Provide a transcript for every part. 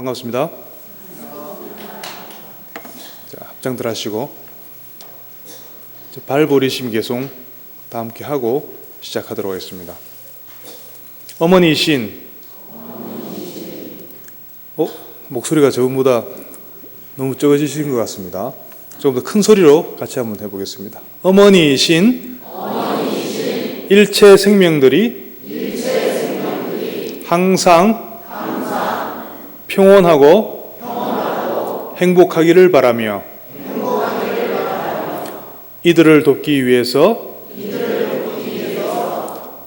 반갑습니다. 자, 합장들 하시고 발보리심 개송 다 함께 하고 시작하도록 하겠습니다. 어머니이신 목소리가 저번보다 너무 적어지신 것 같습니다. 조금 더 큰 소리로 같이 한번 해보겠습니다. 어머니이신 일체 생명들이 항상 평온하고 행복하기를 바라며 이들을 돕기 위해서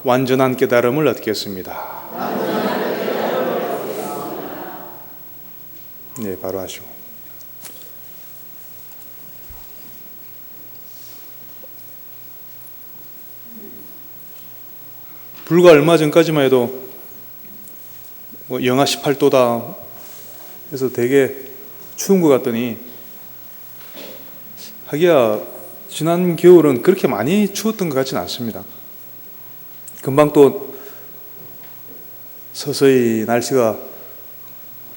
완전한 깨달음을 얻겠습니다. 네, 바로 하시고. 불과 얼마 전까지만 해도 영하 18도다 해서 되게 추운 것 같더니 하기야 지난 겨울은 그렇게 많이 추웠던 것 같지는 않습니다. 금방 또 서서히 날씨가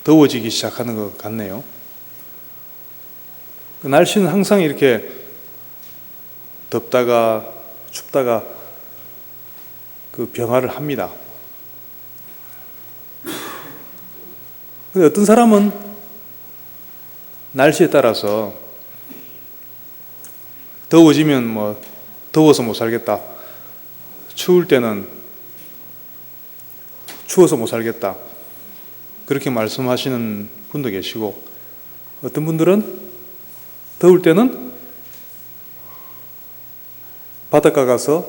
더워지기 시작하는 것 같네요. 날씨는 항상 이렇게 덥다가 춥다가 변화를 합니다. 근데 어떤 사람은 날씨에 따라서 더워지면 더워서 못 살겠다. 추울 때는 추워서 못 살겠다. 그렇게 말씀하시는 분도 계시고, 어떤 분들은 더울 때는 바닷가 가서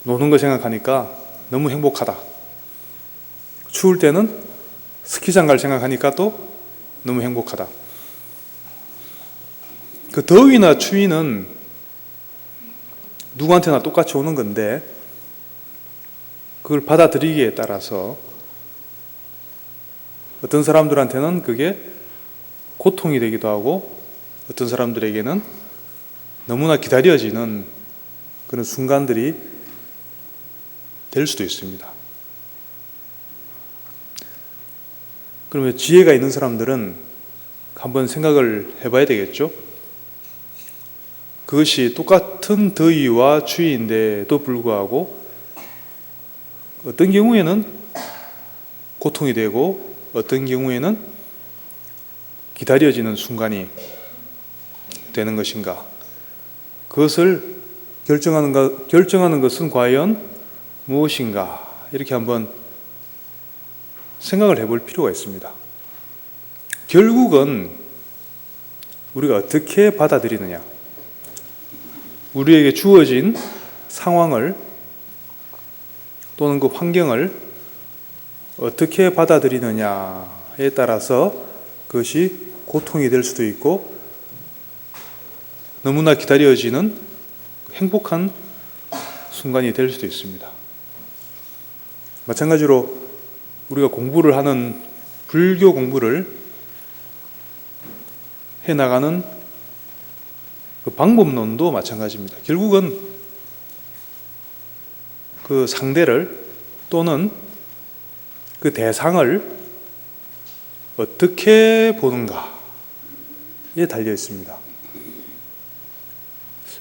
노는 거 생각하니까 너무 행복하다. 추울 때는 스키장 갈 생각하니까 또 너무 행복하다. 그 더위나 추위는 누구한테나 똑같이 오는 건데, 그걸 받아들이기에 따라서 어떤 사람들한테는 그게 고통이 되기도 하고, 어떤 사람들에게는 너무나 기다려지는 그런 순간들이 될 수도 있습니다. 그러면 지혜가 있는 사람들은 한번 생각을 해봐야 되겠죠? 그것이 똑같은 더위와 추위인데도 불구하고 어떤 경우에는 고통이 되고 어떤 경우에는 기다려지는 순간이 되는 것인가? 그것을 결정하는 것은 과연 무엇인가? 이렇게 한번 생각을 해볼 필요가 있습니다. 결국은 우리가 어떻게 받아들이느냐, 우리에게 주어진 상황을 또는 그 환경을 어떻게 받아들이느냐에 따라서 그것이 고통이 될 수도 있고 너무나 기다려지는 행복한 순간이 될 수도 있습니다. 마찬가지로 우리가 공부를 하는 불교 공부를 해나가는 그 방법론도 마찬가지입니다. 결국은 그 상대를 또는 그 대상을 어떻게 보는가에 달려 있습니다.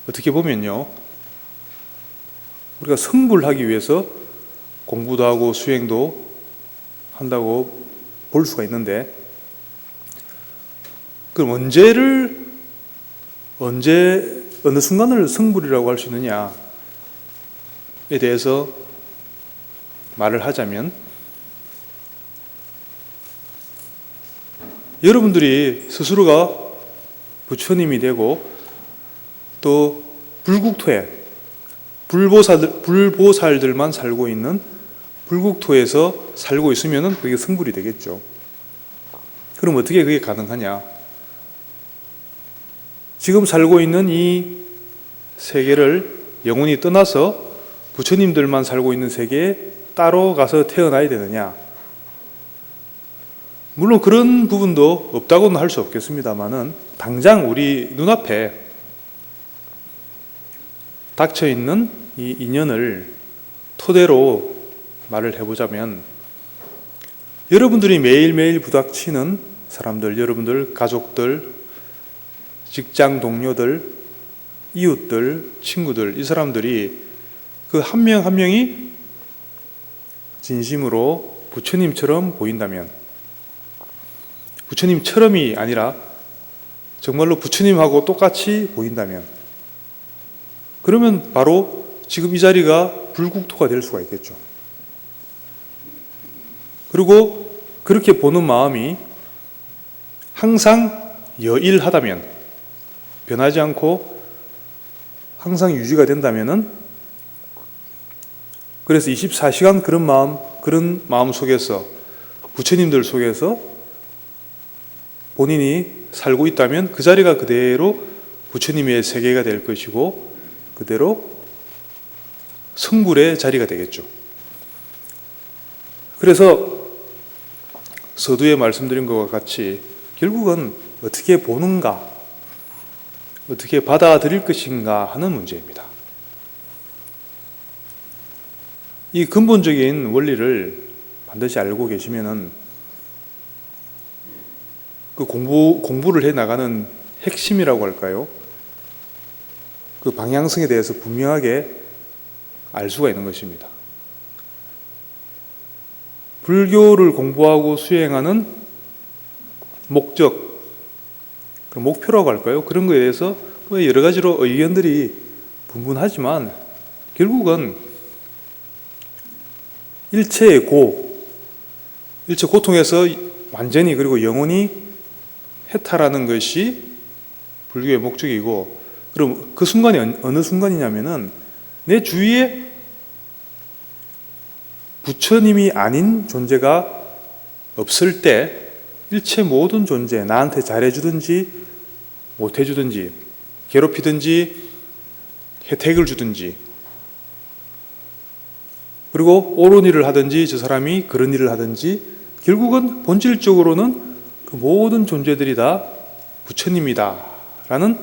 어떻게 보면요, 우리가 성불하기 위해서 공부도 하고 수행도 한다고 볼 수가 있는데, 그럼 어느 순간을 성불이라고 할 수 있느냐에 대해서 말을 하자면, 여러분들이 스스로가 부처님이 되고 또 불국토에 불보살들만 살고 있는 불국토에서 살고 있으면 그게 성불이 되겠죠. 그럼 어떻게 그게 가능하냐? 지금 살고 있는 이 세계를 영원히 떠나서 부처님들만 살고 있는 세계에 따로 가서 태어나야 되느냐? 물론 그런 부분도 없다고는 할 수 없겠습니다만은, 당장 우리 눈앞에 닥쳐있는 이 인연을 토대로 말을 해보자면, 여러분들이 매일매일 부닥치는 사람들, 여러분들 가족들, 직장 동료들, 이웃들, 친구들, 이 사람들이 그 한 명 한 명이 진심으로 부처님처럼 보인다면, 부처님처럼이 아니라 정말로 부처님하고 똑같이 보인다면, 그러면 바로 지금 이 자리가 불국토가 될 수가 있겠죠. 그리고 그렇게 보는 마음이 항상 여일하다면, 변하지 않고 항상 유지가 된다면은, 그래서 24시간 그런 마음 속에서, 부처님들 속에서 본인이 살고 있다면 그 자리가 그대로 부처님의 세계가 될 것이고, 그대로 성불의 자리가 되겠죠. 그래서 서두에 말씀드린 것과 같이 결국은 어떻게 보는가, 어떻게 받아들일 것인가 하는 문제입니다. 이 근본적인 원리를 반드시 알고 계시면은 그 공부를 해 나가는 핵심이라고 할까요? 그 방향성에 대해서 분명하게 알 수가 있는 것입니다. 불교를 공부하고 수행하는 목적, 그 목표라고 할까요? 그런 거에 대해서 여러 가지로 의견들이 분분하지만 결국은 일체 고통에서 완전히 그리고 영원히 해탈하는 것이 불교의 목적이고, 그럼 그 순간이 어느 순간이냐면은 내 주위에 부처님이 아닌 존재가 없을 때 일체 모든 존재, 나한테 잘해주든지 못해주든지 괴롭히든지 혜택을 주든지, 그리고 옳은 일을 하든지 저 사람이 그런 일을 하든지 결국은 본질적으로는 그 모든 존재들이 다 부처님이다 라는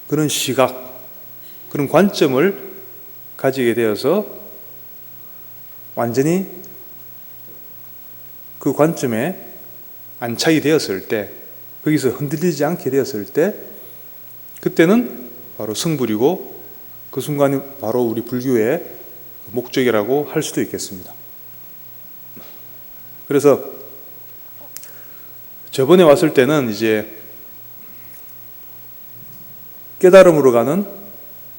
그런 시각, 그런 관점을 가지게 되어서 완전히 그 관점에 안착이 되었을 때, 거기서 흔들리지 않게 되었을 때, 그때는 바로 성불이고 그 순간이 바로 우리 불교의 목적이라고 할 수도 있겠습니다. 그래서 저번에 왔을 때는 이제 깨달음으로 가는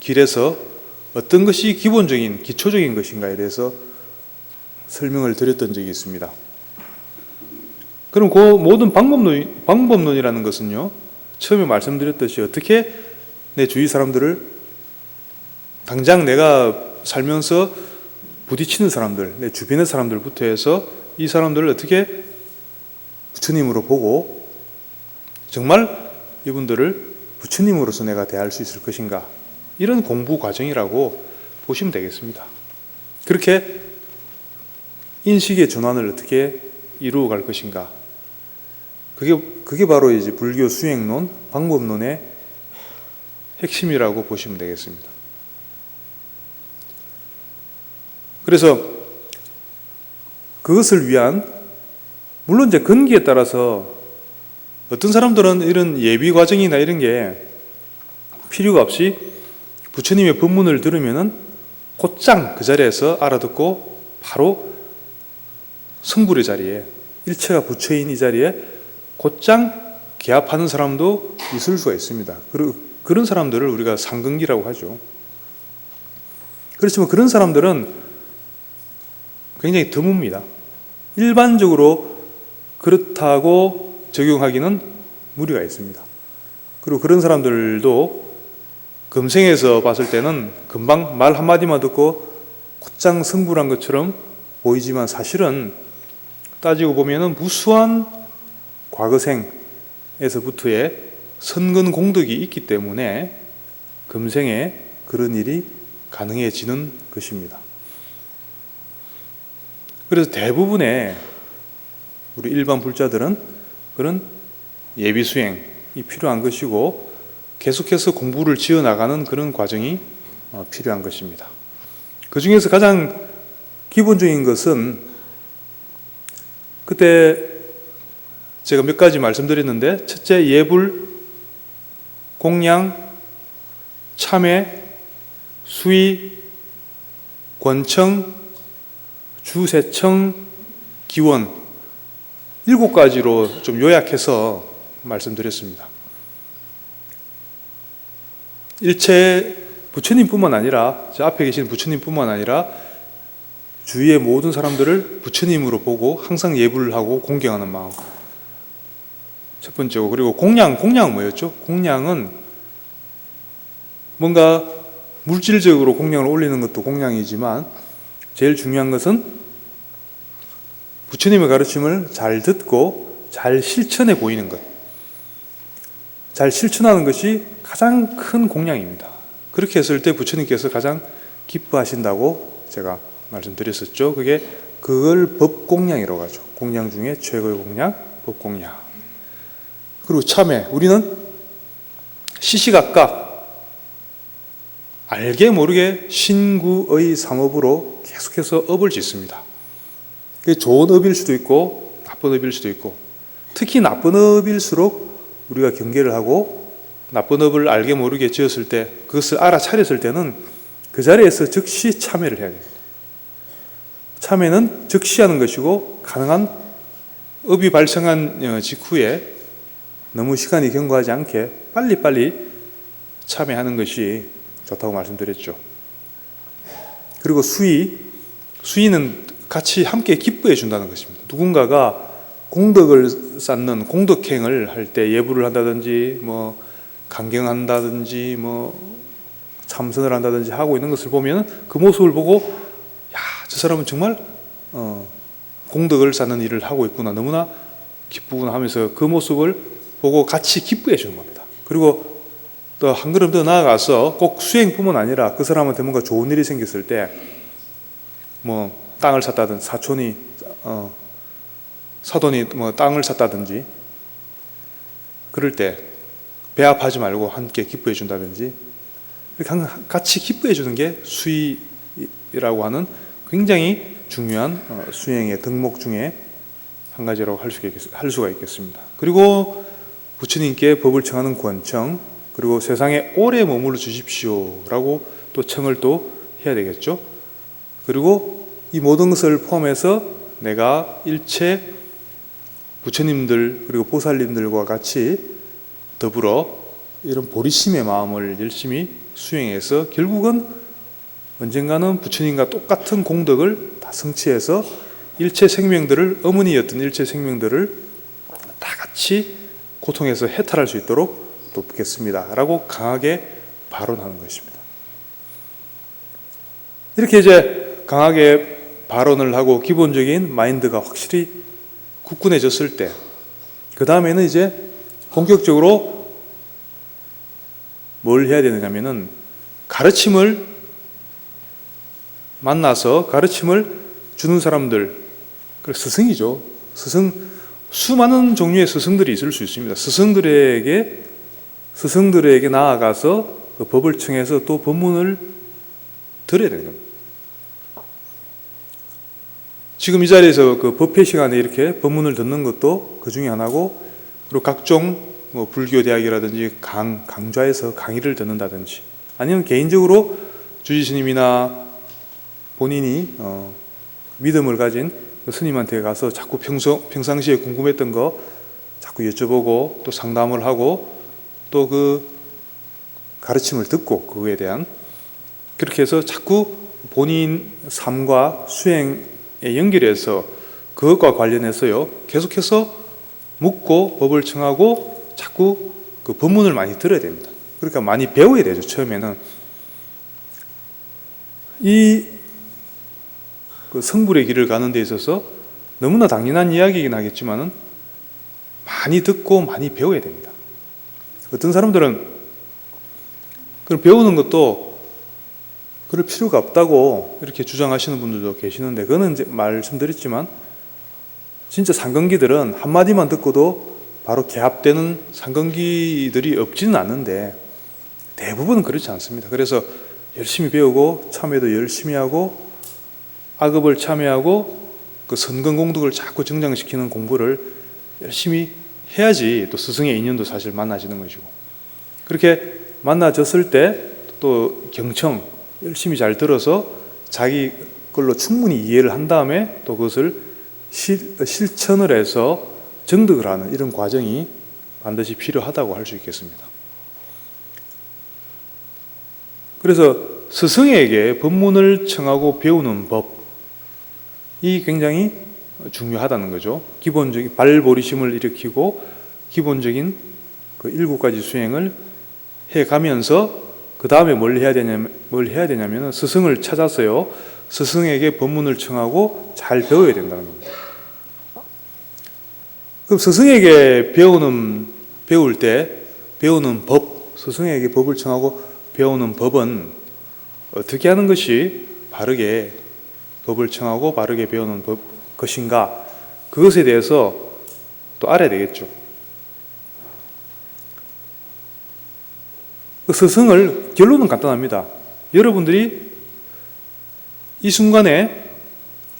길에서 어떤 것이 기본적인, 기초적인 것인가에 대해서 설명을 드렸던 적이 있습니다. 그럼 그 모든 방법론이라는 것은요, 처음에 말씀드렸듯이 어떻게 내 주위 사람들을, 당장 내가 살면서 부딪히는 사람들, 내 주변의 사람들부터 해서 이 사람들을 어떻게 부처님으로 보고 정말 이분들을 부처님으로서 내가 대할 수 있을 것인가, 이런 공부 과정이라고 보시면 되겠습니다. 그렇게 인식의 전환을 어떻게 이루어 갈 것인가, 그게 바로 이제 불교 수행론, 방법론의 핵심이라고 보시면 되겠습니다. 그래서 그것을 위한, 물론 이제 근기에 따라서 어떤 사람들은 이런 예비 과정이나 이런 게 필요가 없이 부처님의 법문을 들으면은 곧장 그 자리에서 알아듣고 바로 성불의 자리에, 일체가 부처인 이 자리에 곧장 개합하는 사람도 있을 수가 있습니다. 그런 사람들을 우리가 상근기라고 하죠. 그렇지만 그런 사람들은 굉장히 드뭅니다. 일반적으로 그렇다고 적용하기는 무리가 있습니다. 그리고 그런 사람들도 금생에서 봤을 때는 금방 말 한마디만 듣고 곧장 성불한 것처럼 보이지만, 사실은 따지고 보면은 무수한 과거생에서부터의 선근 공덕이 있기 때문에 금생에 그런 일이 가능해지는 것입니다. 그래서 대부분의 우리 일반 불자들은 그런 예비 수행이 필요한 것이고, 계속해서 공부를 지어나가는 그런 과정이 필요한 것입니다. 그 중에서 가장 기본적인 것은 그때 제가 몇 가지 말씀드렸는데, 첫째 예불, 공양, 참회, 수의, 권청, 주세청, 기원 7가지로 좀 요약해서 말씀드렸습니다. 일체 부처님뿐만 아니라, 저 앞에 계신 부처님뿐만 아니라 주위의 모든 사람들을 부처님으로 보고 항상 예불을 하고 공경하는 마음, 첫 번째고, 그리고 공양은 뭐였죠? 공양은 뭔가 물질적으로 공양을 올리는 것도 공양이지만 제일 중요한 것은 부처님의 가르침을 잘 듣고 잘 실천해 보이는 것, 잘 실천하는 것이 가장 큰 공양입니다. 그렇게 했을 때 부처님께서 가장 기뻐하신다고 제가 말씀드렸었죠. 그걸 법공양이라고 하죠. 공양 중에 최고의 공양, 법공양. 그리고 참회, 우리는 시시각각 알게 모르게 신구의 상업으로 계속해서 업을 짓습니다. 그게 좋은 업일 수도 있고 나쁜 업일 수도 있고, 특히 나쁜 업일수록 우리가 경계를 하고 나쁜 업을 알게 모르게 지었을 때, 그것을 알아차렸을 때는 그 자리에서 즉시 참회를 해야 됩니다. 참회는 즉시 하는 것이고, 가능한 업이 발생한 직후에 너무 시간이 경과하지 않게 빨리빨리 참회하는 것이 좋다고 말씀드렸죠. 그리고 수의는 같이 함께 기뻐해 준다는 것입니다. 누군가가 공덕을 쌓는 공덕행을 할 때 예불을 한다든지 강경한다든지 참선을 한다든지 하고 있는 것을 보면 그 모습을 보고, 야, 저 사람은 정말 공덕을 쌓는 일을 하고 있구나, 너무나 기쁘구나 하면서 그 모습을 보고 같이 기뻐해 주는 겁니다. 그리고 또 한 걸음 더 나아가서 꼭 수행뿐만 아니라 그 사람한테 뭔가 좋은 일이 생겼을 때, 땅을 샀다든 사돈이 땅을 샀다든지 그럴 때 배합하지 말고 함께 기뻐해 준다든지, 이렇게 같이 기뻐해 주는 게 수의라고 하는 굉장히 중요한 수행의 덕목 중에 한 가지라고 할 수가 있겠습니다. 그리고 부처님께 법을 청하는 권청, 그리고 세상에 오래 머물러 주십시오라고 또 청을 또 해야 되겠죠. 그리고 이 모든 것을 포함해서 내가 일체 부처님들 그리고 보살님들과 같이 더불어 이런 보리심의 마음을 열심히 수행해서 결국은 언젠가는 부처님과 똑같은 공덕을 다 성취해서 일체 생명들을, 어머니였던 일체 생명들을 다 같이 고통에서 해탈할 수 있도록 돕겠습니다 라고 강하게 발언하는 것입니다. 이렇게 이제 강하게 발언을 하고 기본적인 마인드가 확실히 굳건해졌을 때, 그 다음에는 이제 본격적으로 뭘 해야 되느냐면은 가르침을 만나서 가르침을 주는 사람들, 스승이죠. 수많은 종류의 스승들이 있을 수 있습니다. 스승들에게 나아가서 그 법을 청해서 또 법문을 들어야 되는 겁니다. 지금 이 자리에서 그 법회 시간에 이렇게 법문을 듣는 것도 그 중에 하나고, 그리고 각종 불교 대학이라든지 강좌에서 강의를 듣는다든지, 아니면 개인적으로 주지스님이나 본인이 믿음을 가진 스님한테 가서 자꾸 평상시에 궁금했던 거 자꾸 여쭤보고 또 상담을 하고 또 그 가르침을 듣고 그거에 대한, 그렇게 해서 자꾸 본인 삶과 수행에 연결해서 그것과 관련해서요 계속해서 묻고 법을 청하고 자꾸 그 법문을 많이 들어야 됩니다. 그러니까 많이 배워야 되죠. 처음에는 그 성불의 길을 가는 데 있어서 너무나 당연한 이야기이긴 하겠지만은 많이 듣고 많이 배워야 됩니다. 어떤 사람들은 그걸 배우는 것도 그럴 필요가 없다고 이렇게 주장하시는 분들도 계시는데, 그거는 이제 말씀드렸지만 진짜 상근기들은 한마디만 듣고도 바로 개합되는 상근기들이 없지는 않은데 대부분은 그렇지 않습니다. 그래서 열심히 배우고 참회도 열심히 하고 악업을 참회하고 그 선근공덕을 자꾸 증장시키는 공부를 열심히 해야지 또 스승의 인연도 사실 만나지는 것이고, 그렇게 만나졌을 때 또 경청 열심히 잘 들어서 자기 걸로 충분히 이해를 한 다음에 또 그것을 실천을 해서 정득을 하는 이런 과정이 반드시 필요하다고 할 수 있겠습니다. 그래서 스승에게 법문을 청하고 배우는 법이 굉장히 중요하다는 거죠. 기본적인 발보리심을 일으키고 기본적인 그 7가지 수행을 해가면서 그 다음에 뭘 해야 되냐면 스승을 찾아서요, 스승에게 법문을 청하고 잘 배워야 된다는 겁니다. 그럼 스승에게 배울 때 배우는 법, 스승에게 법을 청하고 배우는 법은 어떻게 하는 것이 바르게 법을 청하고 바르게 배우는 것인가, 그것에 대해서 또 알아야 되겠죠. 그 스승을, 결론은 간단합니다. 여러분들이 이 순간에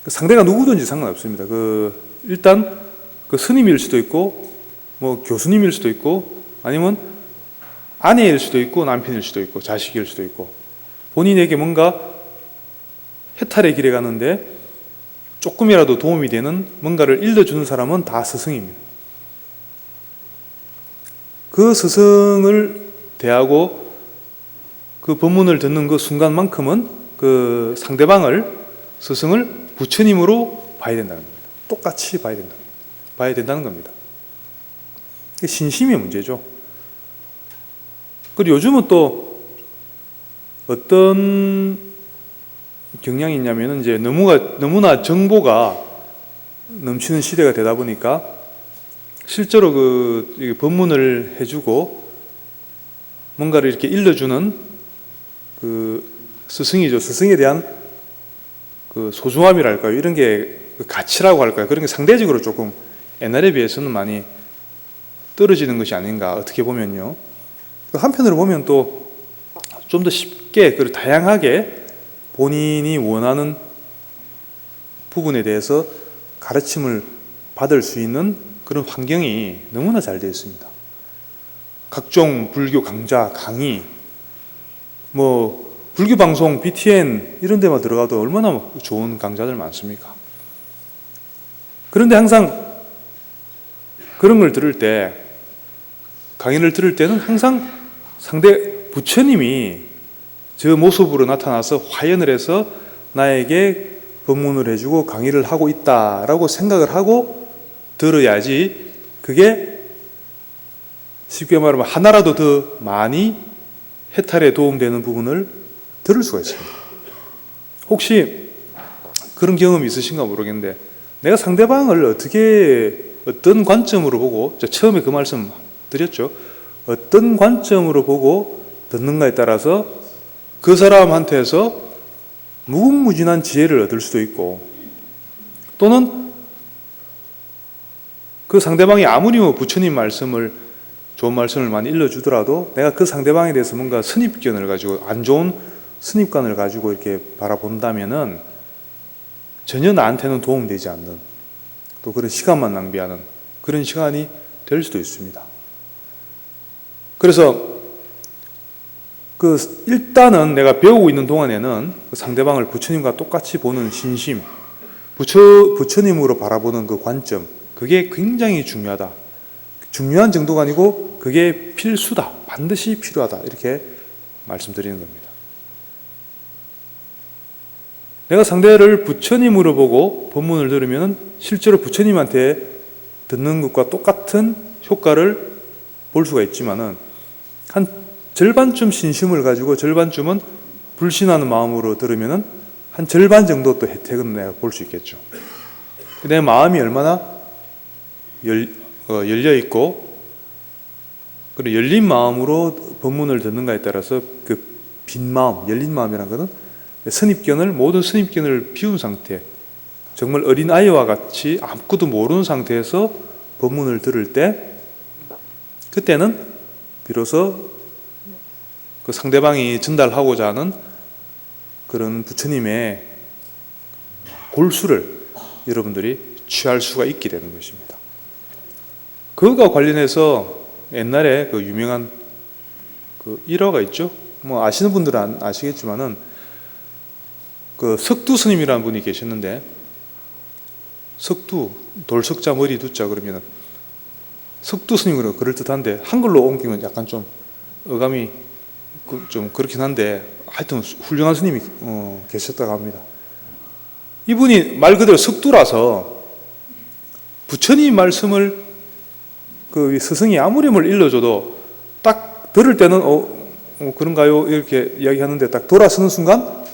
상대가 누구든지 상관없습니다. 일단 그 스님일 수도 있고, 뭐 교수님일 수도 있고, 아니면 아내일 수도 있고, 남편일 수도 있고, 자식일 수도 있고, 본인에게 뭔가 해탈의 길에 가는데 조금이라도 도움이 되는 뭔가를 일러주는 사람은 다 스승입니다. 그 스승을 대하고 그 법문을 듣는 그 순간만큼은 그 상대방을, 스승을 부처님으로 봐야 된다는 겁니다. 똑같이 봐야 된다는 겁니다. 이게 신심의 문제죠. 그리고 요즘은 또 어떤 경향이 있냐면 이제 너무나 정보가 넘치는 시대가 되다 보니까 실제로 그 법문을 해주고 뭔가를 이렇게 일러주는 그 스승이죠. 스승에 대한 그 소중함이랄까요, 이런 게 가치라고 할까요, 그런 게 상대적으로 조금 옛날에 비해서는 많이 떨어지는 것이 아닌가, 어떻게 보면요. 한편으로 보면 또 좀 더 쉽게 그리고 다양하게 본인이 원하는 부분에 대해서 가르침을 받을 수 있는 그런 환경이 너무나 잘 되어 있습니다. 각종 불교 강좌, 강의, 뭐 불교 방송, BTN 이런 데만 들어가도 얼마나 좋은 강좌들 많습니까? 그런데 항상 그런 걸 들을 때, 강의를 들을 때는 항상 상대 부처님이 저 모습으로 나타나서 화연을 해서 나에게 법문을 해주고 강의를 하고 있다라고 생각을 하고 들어야지, 그게 쉽게 말하면 하나라도 더 많이 해탈에 도움되는 부분을 들을 수가 있습니다. 혹시 그런 경험이 있으신가 모르겠는데, 내가 상대방을 어떤 관점으로 보고, 처음에 그 말씀 드렸죠. 어떤 관점으로 보고 듣는가에 따라서 그 사람한테서 무궁무진한 지혜를 얻을 수도 있고, 또는 그 상대방이 아무리 부처님 좋은 말씀을 많이 일러주더라도 내가 그 상대방에 대해서 뭔가 선입견을 가지고, 안 좋은 선입관을 가지고 이렇게 바라본다면은 전혀 나한테는 도움되지 않는, 또 그런 시간만 낭비하는 그런 시간이 될 수도 있습니다. 그래서 일단은 내가 배우고 있는 동안에는 그 상대방을 부처님과 똑같이 보는 신심, 부처님으로 바라보는 그 관점, 그게 굉장히 중요하다. 중요한 정도가 아니고 그게 필수다, 반드시 필요하다, 이렇게 말씀드리는 겁니다. 내가 상대를 부처님으로 보고 법문을 들으면 실제로 부처님한테 듣는 것과 똑같은 효과를 볼 수가 있지만은, 한 절반쯤 신심을 가지고 절반쯤은 불신하는 마음으로 들으면은 한 절반 정도 또 혜택은 내가 볼 수 있겠죠. 내 마음이 얼마나 열려 있고, 그리고 열린 마음으로 법문을 듣는가에 따라서 그 빈 마음, 열린 마음이라는 것은 모든 선입견을 비운 상태, 정말 어린 아이와 같이 아무것도 모르는 상태에서 법문을 들을 때, 그때는 비로소 그 상대방이 전달하고자 하는 그런 부처님의 골수를 여러분들이 취할 수가 있게 되는 것입니다. 그거가 관련해서 옛날에 그 유명한 그 일화가 있죠. 뭐 아시는 분들은 아시겠지만은 그 석두 스님이라는 분이 계셨는데, 석두, 돌석자 머리 두자 그러면은 석두 스님으로 그럴듯한데 한글로 옮기면 약간 좀 어감이 좀 그렇긴 한데 하여튼 훌륭한 스님이 계셨다고 합니다. 이분이 말 그대로 석두라서 부처님 말씀을 그 스승이 아무리 뭘 일러줘도 딱 들을 때는 그런가요? 이렇게 이야기하는데 딱 돌아서는 순간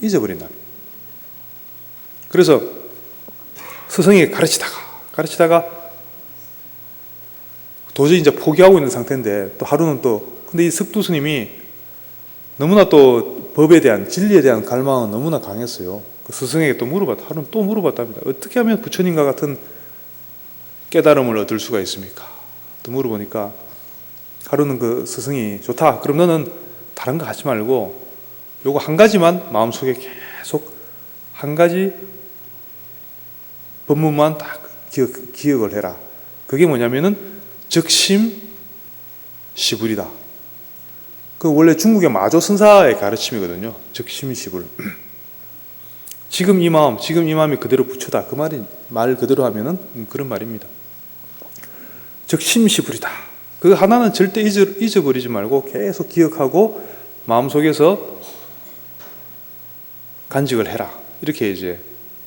잊어버린다. 그래서 스승이 가르치다가 도저히 이제 포기하고 있는 상태인데 또 하루는 근데 이 석두 스님이 너무나 또 법에 대한 진리에 대한 갈망은 너무나 강했어요. 그 스승에게 하루는 또 물어봤답니다. 어떻게 하면 부처님과 같은 깨달음을 얻을 수가 있습니까? 또 물어보니까 하루는 그 스승이 좋다. 그럼 너는 다른 거 하지 말고 요거 한 가지만 마음속에 계속 한 가지 법문만 딱 기억을 해라. 그게 뭐냐면은 적심시불이다. 그 원래 중국의 마조 선사의 가르침이거든요. 적심시불. 지금 이 마음이 그대로 부처다. 그 말 그대로 하면은 그런 말입니다. 적심시불이다. 그 하나는 절대 잊어버리지 말고 계속 기억하고 마음속에서 간직을 해라. 이렇게 이제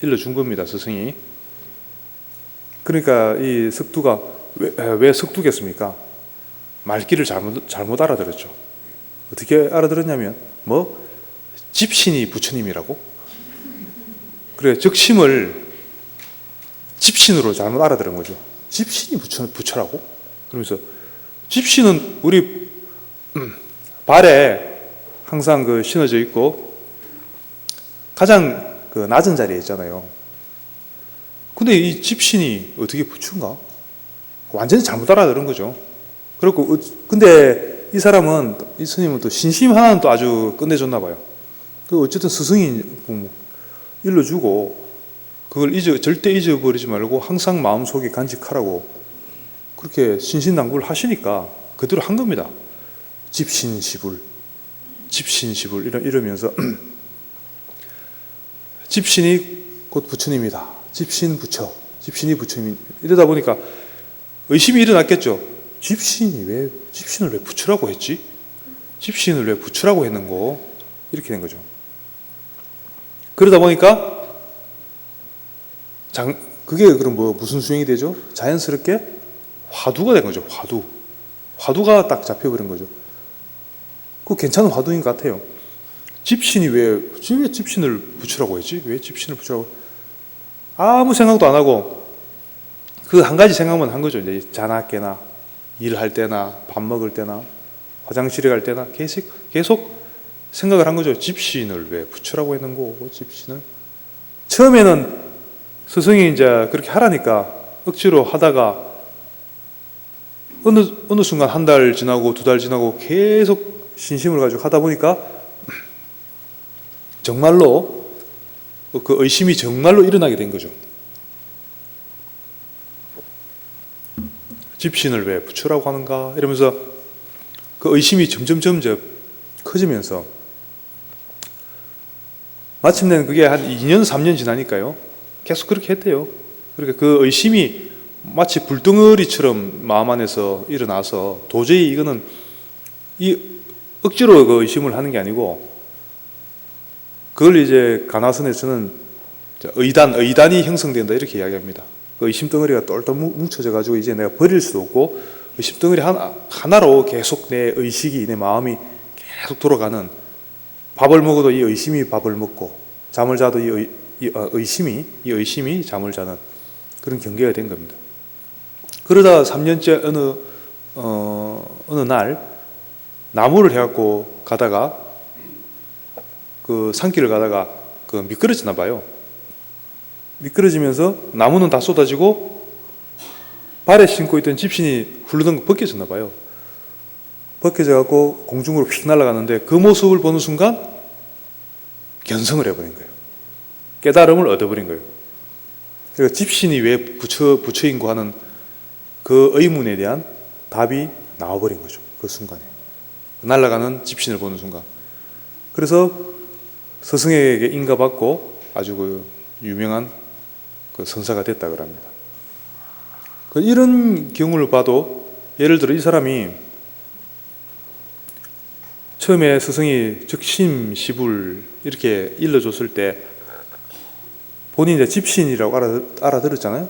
일러준 겁니다, 스승이. 그러니까 이 석두가 왜 석두겠습니까? 말귀를 잘못 알아들었죠. 어떻게 알아들었냐면 집신이 부처님이라고? 그래, 적심을 집신으로 잘못 알아들은 거죠. 집신이 부처라고? 그러면서 집신은 우리 발에 항상 그 신어져 있고 가장 그 낮은 자리에 있잖아요. 근데 이 집신이 어떻게 부처인가? 완전히 잘못 알아들은 거죠. 그렇고 근데 이 스님은 또 신심 하나는 또 아주 끝내줬나 봐요. 그 어쨌든 스승이 일러주고 그걸 절대 잊어버리지 말고 항상 마음속에 간직하라고 그렇게 신신당부를 하시니까 그대로 한 겁니다. 집신시불 이러면서 집신이 곧 부처님이다. 집신이 부처님. 이러다 보니까 의심이 일어났겠죠. 집신을 왜 부처라고 했지? 집신을 왜 부처라고 했는고? 이렇게 된 거죠. 그러다 보니까 그게 그럼 무슨 수행이 되죠? 자연스럽게 화두가 된 거죠. 화두가 딱 잡혀버린 거죠. 그거 괜찮은 화두인 것 같아요. 집신이 왜 집신을 부처라고 했지? 왜 집신을 부처라고? 아무 생각도 안 하고 그 한 가지 생각만 한 거죠. 이제 자나 깨나 일할 때나 밥 먹을 때나 화장실에 갈 때나 계속 생각을 한 거죠. 집신을 왜 부처라고 했는고? 집신을 처음에는 스승이 이제 그렇게 하라니까 억지로 하다가 어느 순간 한 달 지나고 두 달 지나고 계속 신심을 가지고 하다 보니까 정말로 그 의심이 정말로 일어나게 된 거죠. 집신을 왜 부처라고 하는가 이러면서 그 의심이 점점 커지면서 마침내는 그게 한 2년 3년 지나니까요 계속 그렇게 했대요. 그러니까 그 의심이 마치 불덩어리처럼 마음 안에서 일어나서 도저히 이거는 억지로 그 의심을 하는 게 아니고 그걸 이제 가나선에서는 의단이 형성된다 이렇게 이야기합니다. 그 의심 덩어리가 똘똘 뭉쳐져 가지고 이제 내가 버릴 수도 없고 의심 덩어리 하나로 계속 내 의식이 내 마음이 계속 돌아가는 밥을 먹어도 이 의심이 밥을 먹고 잠을 자도 이 의심이 잠을 자는 그런 경계가 된 겁니다. 그러다 3년째 어느 날 나무를 해갖고 가다가 그 산길을 가다가 그 미끄러지나 봐요. 미끄러지면서 나무는 다 쏟아지고 발에 신고 있던 집신이 훌르덩 벗겨졌나 봐요. 벗겨져갖고 공중으로 휙 날아가는데 그 모습을 보는 순간 견성을 해버린 거예요. 깨달음을 얻어버린 거예요. 그러니까 집신이 왜 부처인고 하는 그 의문에 대한 답이 나와버린 거죠. 그 순간에. 날아가는 집신을 보는 순간. 그래서 스승에게 인가받고 아주 그 유명한 그 선사가 됐다 그럽니다. 이런 경우를 봐도 예를 들어 이 사람이 처음에 스승이 즉심시불 이렇게 일러줬을 때 본인이 이제 집신이라고 알아들었잖아요.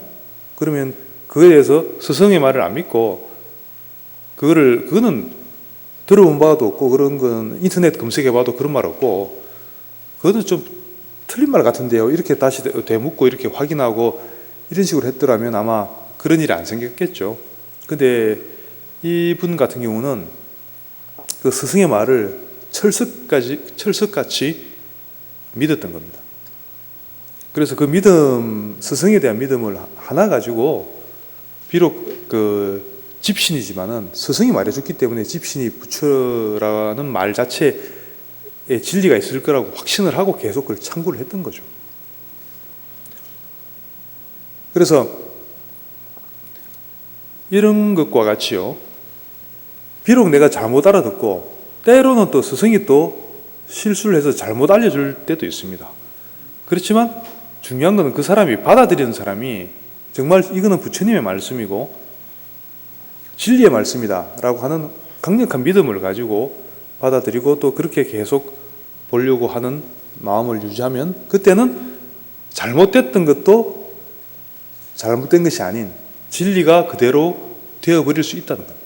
그러면 그에 대해서 스승의 말을 안 믿고 그거는 들어본 바도 없고 그런 건 인터넷 검색해봐도 그런 말 없고 그거는 좀 틀린 말 같은데요. 이렇게 다시 되묻고 이렇게 확인하고 이런 식으로 했더라면 아마 그런 일이 안 생겼겠죠. 근데 이분 같은 경우는 그 스승의 말을 철석같이 믿었던 겁니다. 그래서 그 믿음, 스승에 대한 믿음을 하나 가지고 비록 그 집신이지만은 스승이 말해줬기 때문에 집신이 부처라는 말 자체에 진리가 있을 거라고 확신을 하고 계속 그걸 참고를 했던 거죠. 그래서 이런 것과 같이요. 비록 내가 잘못 알아듣고 때로는 또 스승이 또 실수를 해서 잘못 알려줄 때도 있습니다. 그렇지만 중요한 것은 그 사람이 받아들이는 사람이 정말 이거는 부처님의 말씀이고 진리의 말씀이다 라고 하는 강력한 믿음을 가지고 받아들이고 또 그렇게 계속 보려고 하는 마음을 유지하면 그때는 잘못됐던 것도 잘못된 것이 아닌 진리가 그대로 되어버릴 수 있다는 겁니다.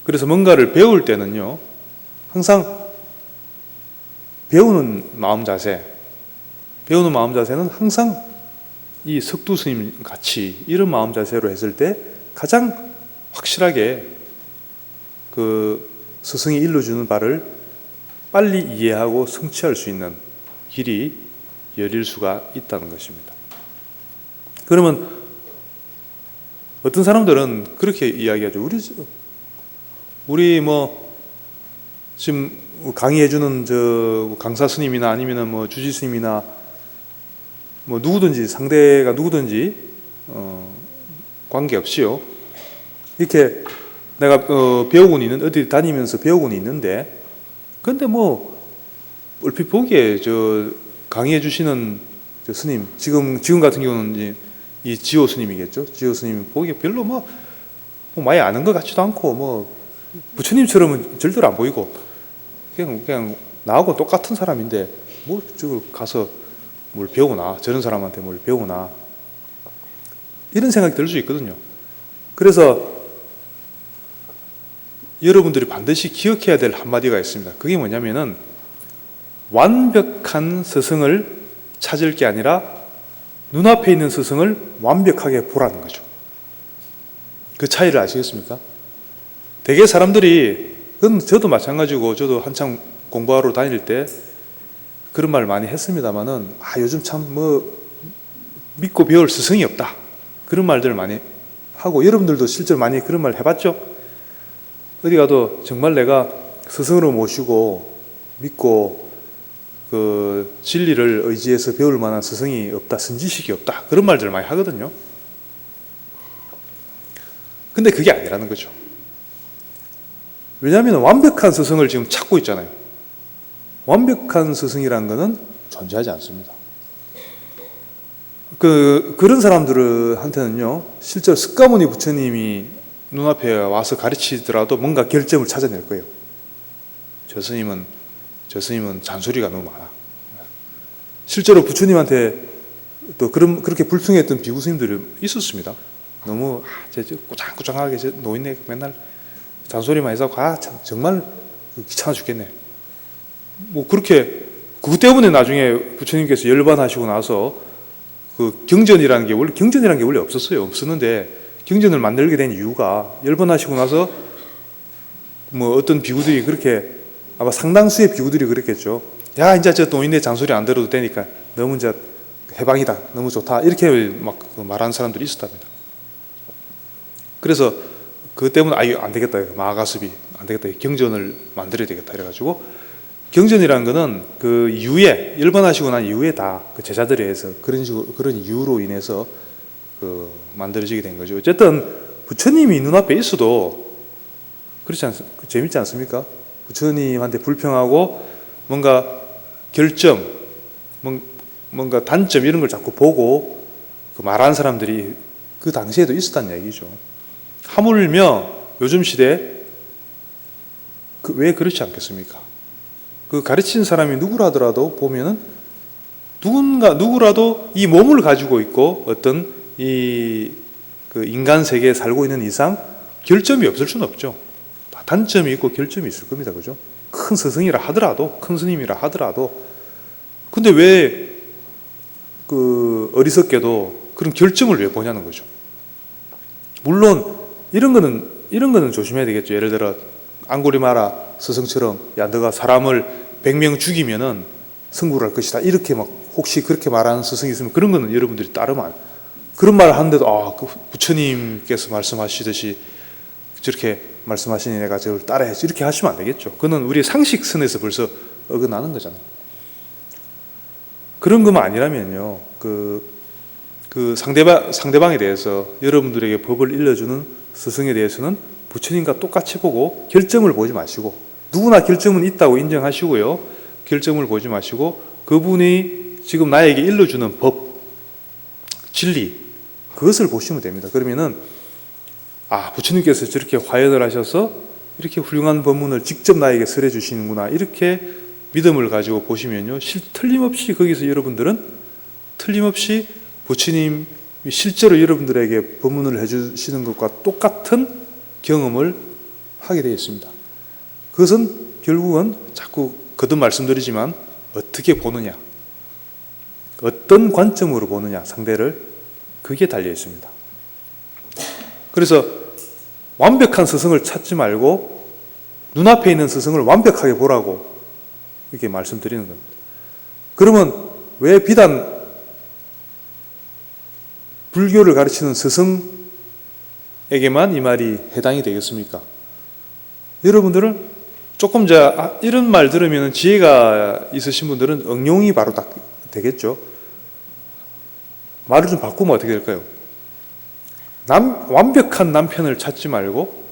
그래서 뭔가를 배울 때는요, 항상 배우는 마음 자세는 항상 이 석두 스님 같이 이런 마음 자세로 했을 때 가장 확실하게 그 스승이 일러주는 바를 빨리 이해하고 성취할 수 있는 길이 열릴 수가 있다는 것입니다. 그러면 어떤 사람들은 그렇게 이야기하죠. 우리 지금 강의해주는 저 강사 스님이나 아니면은 주지 스님이나 누구든지 상대가 누구든지 관계없이요. 이렇게 내가 배우고는 있는 어디 다니면서 배우고는 있는데 근데 얼핏 보기에 저 강의해 주시는 저 스님 지금 같은 경우는 이제 이 지호 스님이겠죠. 지호 스님 보기에 별로 많이 아는 것 같지도 않고 부처님처럼은 절대로 안 보이고 그냥 나하고 똑같은 사람인데 저거 가서 뭘 배우나 저런 사람한테 뭘 배우나 이런 생각이 들 수 있거든요. 그래서 여러분들이 반드시 기억해야 될 한마디가 있습니다. 그게 뭐냐면은 완벽한 스승을 찾을 게 아니라 눈앞에 있는 스승을 완벽하게 보라는 거죠. 그 차이를 아시겠습니까? 대개 사람들이 그건 저도 마찬가지고 저도 한참 공부하러 다닐 때 그런 말을 많이 했습니다만은 요즘 참 믿고 배울 스승이 없다 그런 말들을 많이 하고 여러분들도 실제로 많이 그런 말 해봤죠? 어디 가도 정말 내가 스승으로 모시고 믿고 그 진리를 의지해서 배울 만한 스승이 없다, 선지식이 없다 그런 말들을 많이 하거든요. 근데 그게 아니라는 거죠. 왜냐하면 완벽한 스승을 지금 찾고 있잖아요. 완벽한 스승이라는 것은 존재하지 않습니다. 그런 사람들한테는요, 실제로 석가모니 부처님이 눈앞에 와서 가르치더라도 뭔가 결점을 찾아낼 거예요. 저 스님은 잔소리가 너무 많아. 실제로 부처님한테 또 그렇게 불평했던 비구 스님들이 있었습니다. 너무 꾸장꾸장하게 노인네 맨날 잔소리만 해서 정말 귀찮아 죽겠네. 그렇게 그것 때문에 나중에 부처님께서 열반하시고 나서 그 경전이라는 게 원래 없었는데 경전을 만들게 된 이유가 열반하시고 나서 어떤 비구들이 그렇게 아마 상당수의 비구들이 그랬겠죠. 야 이제 저 노인네 잔소리 안 들어도 되니까 너무 이제 해방이다, 너무 좋다 이렇게 막 말하는 사람들이 있었답니다. 그래서 그것 때문에 안 되겠다, 마가습이 안 되겠다, 경전을 만들어야 되겠다 이래가지고 경전이라는 거는 그 이후에 열반하시고 난 이후에 다 그 제자들에 의해서 그런 식으로 그런 이유로 인해서 그 만들어지게 된 거죠. 어쨌든 부처님이 눈앞에 있어도 그렇지 재밌지 않습니까? 부처님한테 불평하고 뭔가 결점, 뭔가 단점 이런 걸 자꾸 보고 그 말하는 사람들이 그 당시에도 있었다는 얘기죠. 하물며 요즘 시대에 왜 그렇지 않겠습니까? 그 가르치는 사람이 누구라더라도 보면은 누구라도 이 몸을 가지고 있고 어떤 그 인간 세계에 살고 있는 이상 결점이 없을 수는 없죠. 다 단점이 있고 결점이 있을 겁니다. 그죠? 큰 스승이라 하더라도, 큰 스님이라 하더라도. 근데 왜 그 어리석게도 그런 결점을 왜 보냐는 거죠. 물론 이런 거는 조심해야 되겠죠. 예를 들어 앙고리마라 스승처럼 야 너가 사람을 100명 죽이면은 승부를 할 것이다. 이렇게 막 혹시 그렇게 말하는 스승이 있으면 그런 거는 여러분들이 따르면 그런 말을 하는데도 그 부처님께서 말씀하시듯이 저렇게 말씀하시니 내가 저걸 따라야지 이렇게 하시면 안 되겠죠. 그거는 우리의 상식선에서 벌써 어긋나는 거잖아요. 그런 것만 아니라면요. 그 상대방에 대해서 여러분들에게 법을 일러주는 스승에 대해서는 부처님과 똑같이 보고 결점을 보지 마시고 누구나 결점은 있다고 인정하시고요. 결점을 보지 마시고 그분이 지금 나에게 일러주는 법, 진리 그것을 보시면 됩니다. 그러면은 부처님께서 저렇게 화연을 하셔서 이렇게 훌륭한 법문을 직접 나에게 설해 주시는구나 이렇게 믿음을 가지고 보시면요. 틀림없이 거기서 여러분들은 틀림없이 부처님이 실제로 여러분들에게 법문을 해주시는 것과 똑같은 경험을 하게 되어 있습니다. 그것은 결국은 자꾸 거듭 말씀드리지만 어떻게 보느냐, 어떤 관점으로 보느냐 상대를 그게 달려 있습니다. 그래서 완벽한 스승을 찾지 말고 눈앞에 있는 스승을 완벽하게 보라고 이렇게 말씀드리는 겁니다. 그러면 왜 비단 불교를 가르치는 스승에게만 이 말이 해당이 되겠습니까? 여러분들은 조금 이런 말 들으면 지혜가 있으신 분들은 응용이 바로 딱 되겠죠. 말을 좀 바꾸면 어떻게 될까요? 완벽한 남편을 찾지 말고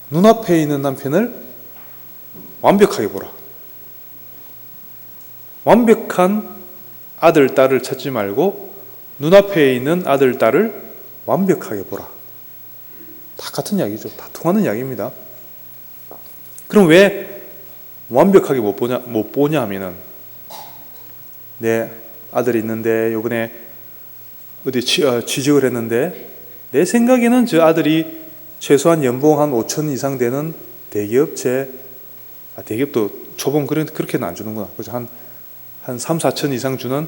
눈앞에 있는 남편을 완벽하게 보라. 완벽한 아들, 딸을 찾지 말고 눈앞에 있는 아들, 딸을 완벽하게 보라. 다 같은 이야기죠. 다 통하는 이야기입니다. 그럼 왜 완벽하게 못 보냐 하면은 내 아들이 있는데 요번에 어디 취직을 했는데 내 생각에는 저 아들이 최소한 연봉 한 5천 이상 되는 대기업체 대기업도 초봉 그렇게는 안 주는구나. 그죠? 한 3, 4천 이상 주는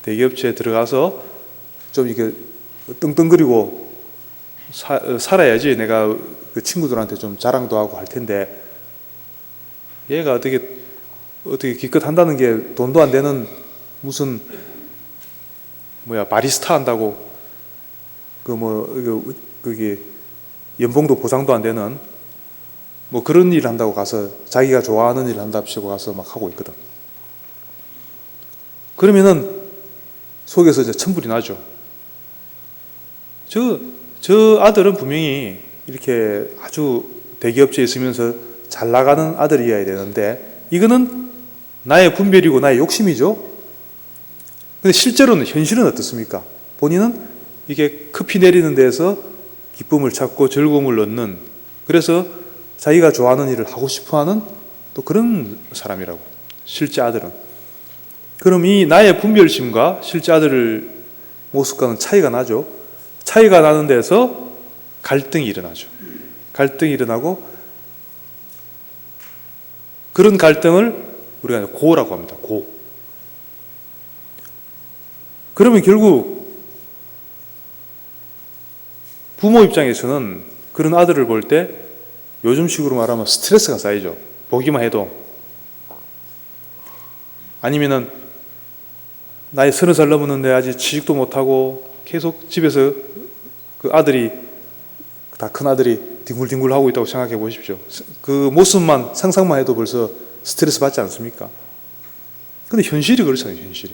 대기업체에 들어가서 좀 이렇게 떵떵거리고 살아야지 내가 그 친구들한테 좀 자랑도 하고 할 텐데 얘가 어떻게 기껏 한다는 게 돈도 안 되는 무슨 바리스타 한다고 그게 연봉도 보상도 안 되는 그런 일 한다고 가서 자기가 좋아하는 일 한답시고 가서 막 하고 있거든. 그러면은 속에서 이제 천불이 나죠. 저 아들은 분명히 이렇게 아주 대기업체에 있으면서 잘 나가는 아들이어야 되는데 이거는 나의 분별이고 나의 욕심이죠. 근데 실제로는 현실은 어떻습니까? 본인은 이게 커피 내리는 데서 기쁨을 찾고 즐거움을 얻는 그래서 자기가 좋아하는 일을 하고 싶어하는 또 그런 사람이라고 실제 아들은. 그럼 이 나의 분별심과 실제 아들의 모습과는 차이가 나죠. 차이가 나는 데서 갈등이 일어나죠. 갈등이 일어나고 그런 갈등을 우리가 고라고 합니다. 고. 그러면 결국 부모 입장에서는 그런 아들을 볼 때 요즘식으로 말하면 스트레스가 쌓이죠. 보기만 해도. 아니면은 나이 30살 넘었는데 아직 취직도 못하고 계속 집에서 그 아들이 다 큰 아들이 뒹굴뒹굴 하고 있다고 생각해 보십시오. 그 모습만 상상만 해도 벌써 스트레스 받지 않습니까? 근데 현실이 그렇잖아요, 현실이.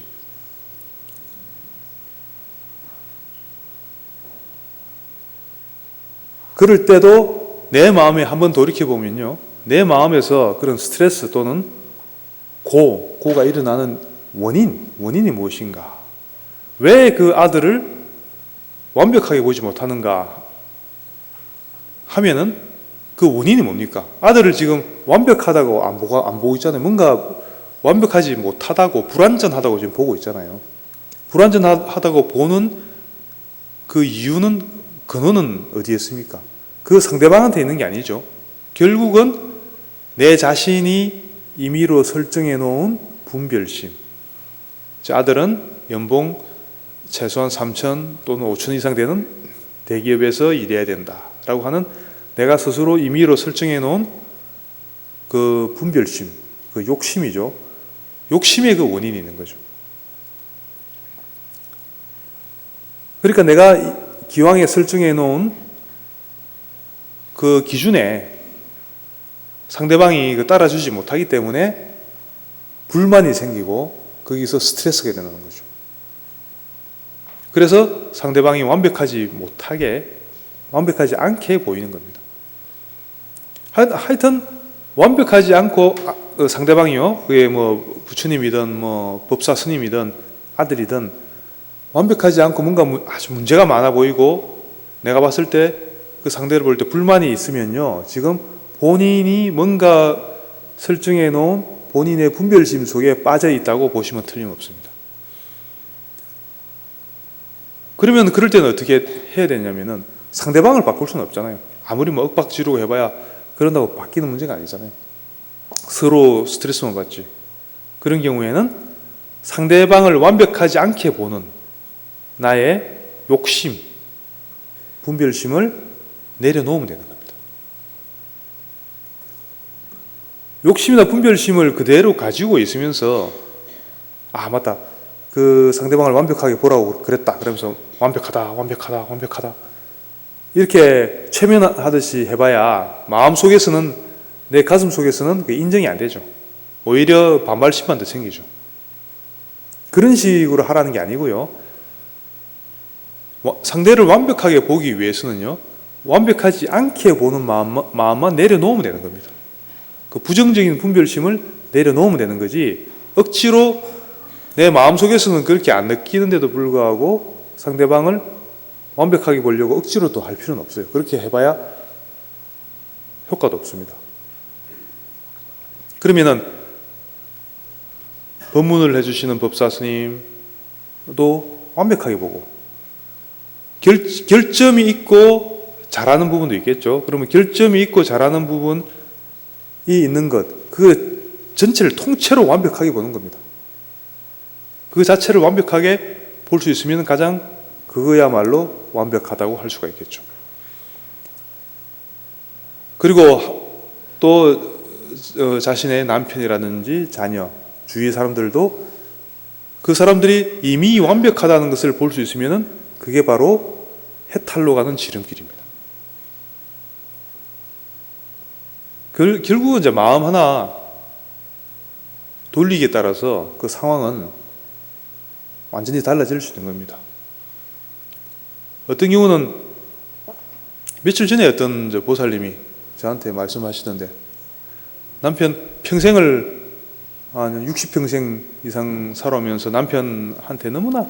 그럴 때도 내 마음에 한번 돌이켜보면요, 내 마음에서 그런 스트레스 또는 고가 일어나는 원인이 무엇인가? 왜 그 아들을 완벽하게 보지 못하는가 하면은 그 원인이 뭡니까? 아들을 지금 완벽하다고 안 보고 있잖아요. 뭔가 완벽하지 못하다고, 불완전하다고 지금 보고 있잖아요. 불완전하다고 보는 그 이유는, 근원은 어디에 있습니까? 그 상대방한테 있는 게 아니죠. 결국은 내 자신이 임의로 설정해 놓은 분별심. 아들은 연봉 최소한 3천 또는 5천 이상 되는 대기업에서 일해야 된다라고 하는 내가 스스로 임의로 설정해 놓은 그 분별심, 그 욕심이죠. 욕심의 그 원인이 있는 거죠. 그러니까 내가 기왕에 설정해 놓은 그 기준에 상대방이 따라주지 못하기 때문에 불만이 생기고 거기서 스트레스가 되는 거죠. 그래서 상대방이 완벽하지 않게 보이는 겁니다. 하여튼 완벽하지 않고 상대방이요, 그게 뭐 부처님이든 뭐 법사 스님이든 아들이든 완벽하지 않고 뭔가 아주 문제가 많아 보이고 내가 봤을 때 그 상대를 볼 때 불만이 있으면요, 지금 본인이 뭔가 설정해 놓은 본인의 분별심 속에 빠져 있다고 보시면 틀림없습니다. 그러면 그럴 때는 어떻게 해야 되냐면은 상대방을 바꿀 수는 없잖아요. 아무리 뭐 윽박지르고 해봐야 그런다고 바뀌는 문제가 아니잖아요. 서로 스트레스만 받지. 그런 경우에는 상대방을 완벽하지 않게 보는 나의 욕심, 분별심을 내려놓으면 되는 겁니다. 욕심이나 분별심을 그대로 가지고 있으면서 맞다, 그 상대방을 완벽하게 보라고 그랬다 그러면서 완벽하다 이렇게 최면하듯이 해봐야 마음속에서는, 내 가슴 속에서는 그게 인정이 안 되죠. 오히려 반발심만 더 생기죠. 그런 식으로 하라는 게 아니고요, 상대를 완벽하게 보기 위해서는요, 완벽하지 않게 보는 마음만 내려놓으면 되는 겁니다. 그 부정적인 분별심을 내려놓으면 되는 거지, 억지로 내 마음속에서는 그렇게 안 느끼는데도 불구하고 상대방을 완벽하게 보려고 억지로 또 할 필요는 없어요. 그렇게 해봐야 효과도 없습니다. 그러면은 법문을 해주시는 법사 스님도 완벽하게 보고, 결점이 있고 잘하는 부분도 있겠죠. 그러면 결점이 있고 잘하는 부분이 있는 것, 그 전체를 통째로 완벽하게 보는 겁니다. 그 자체를 완벽하게 볼 수 있으면 가장 그거야말로 완벽하다고 할 수가 있겠죠. 그리고 또 자신의 남편이라든지 자녀, 주위 사람들도 그 사람들이 이미 완벽하다는 것을 볼 수 있으면 그게 바로 해탈로 가는 지름길입니다. 결국은 이제 마음 하나 돌리기에 따라서 그 상황은 완전히 달라질 수 있는 겁니다. 어떤 경우는 며칠 전에 어떤 보살님이 저한테 말씀하시던데, 남편 평생을 한 60평생 이상 살아오면서 남편한테 너무나